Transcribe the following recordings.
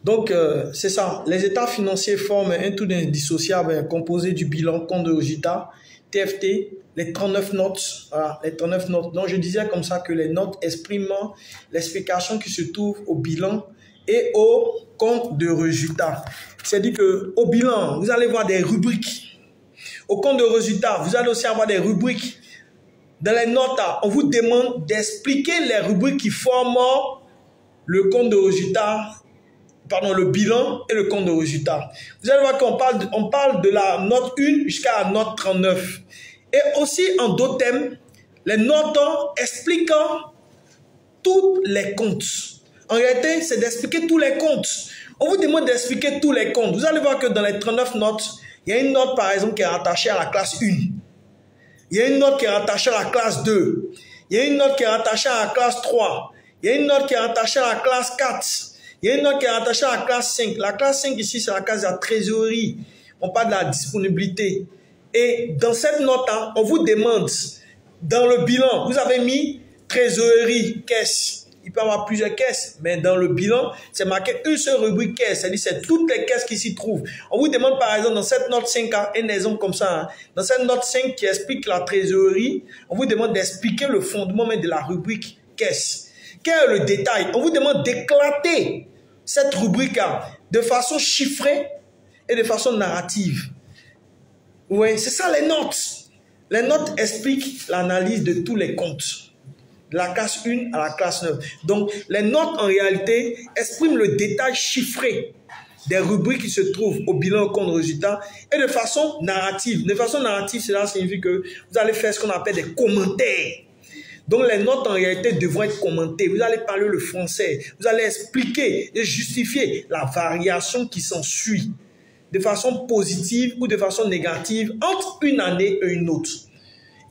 Donc, c'est ça. Les états financiers forment un tout indissociable composé du bilan, compte de résultat, TFT, les 39 notes. Voilà, les 39 notes. Donc, je disais comme ça que les notes expriment l'explication qui se trouve au bilan et au compte de résultat. C'est-à-dire qu'au bilan, vous allez voir des rubriques. Au compte de résultat, vous allez aussi avoir des rubriques. Dans les notes, on vous demande d'expliquer les rubriques qui forment le compte de résultat, pardon, le bilan et le compte de résultat. Vous allez voir qu'on parle de la note 1 jusqu'à la note 39. Et aussi en d'autres thèmes, les notes expliquent tous les comptes. En réalité, c'est d'expliquer tous les comptes. On vous demande d'expliquer tous les comptes. Vous allez voir que dans les 39 notes, il y a une note par exemple qui est rattachée à la classe 1. Il y a une note qui est rattachée à la classe 2. Il y a une note qui est rattachée à la classe 3. Il y a une note qui est rattachée à la classe 4. Il y a une note qui est rattachée à la classe 5. La classe 5 ici, c'est la classe de la trésorerie. On parle de la disponibilité. Et dans cette note-là, on vous demande, dans le bilan, vous avez mis trésorerie, caisse. Il peut y avoir plusieurs caisses, mais dans le bilan, c'est marqué une seule rubrique caisse. C'est-à-dire c'est toutes les caisses qui s'y trouvent. On vous demande par exemple dans cette note 5, un exemple comme ça, dans cette note 5 qui explique la trésorerie, on vous demande d'expliquer le fondement même de la rubrique caisse. Quel est le détail? On vous demande d'éclater cette rubrique-là de façon chiffrée et de façon narrative. Oui, c'est ça les notes. Les notes expliquent l'analyse de tous les comptes. De la classe 1 à la classe 9. Donc, les notes, en réalité, expriment le détail chiffré des rubriques qui se trouvent au bilan, au compte de résultat, et de façon narrative. De façon narrative, cela signifie que vous allez faire ce qu'on appelle des commentaires. Donc, les notes, en réalité, devront être commentées. Vous allez parler le français. Vous allez expliquer et justifier la variation qui s'ensuit de façon positive ou de façon négative entre une année et une autre.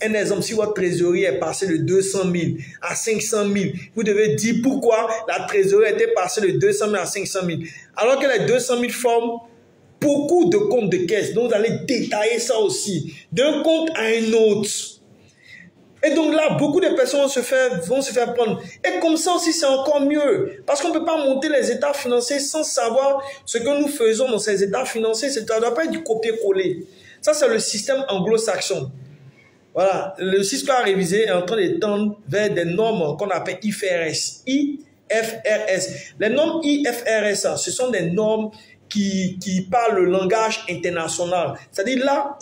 Un exemple, si votre trésorerie est passée de 200 000 à 500 000, vous devez dire pourquoi la trésorerie était passée de 200 000 à 500 000. Alors que les 200 000 forment beaucoup de comptes de caisse. Donc, vous allez détailler ça aussi, d'un compte à un autre. Et donc là, beaucoup de personnes vont se faire prendre. Et comme ça aussi, c'est encore mieux. Parce qu'on ne peut pas monter les états financiers sans savoir ce que nous faisons dans ces états financiers. Ça ne doit pas être du copier-coller. Ça, c'est le système anglo-saxon. Voilà, le système à réviser est en train de tendre vers des normes qu'on appelle IFRS. IFRS. Les normes IFRS, ce sont des normes qui parlent le langage international. C'est-à-dire là,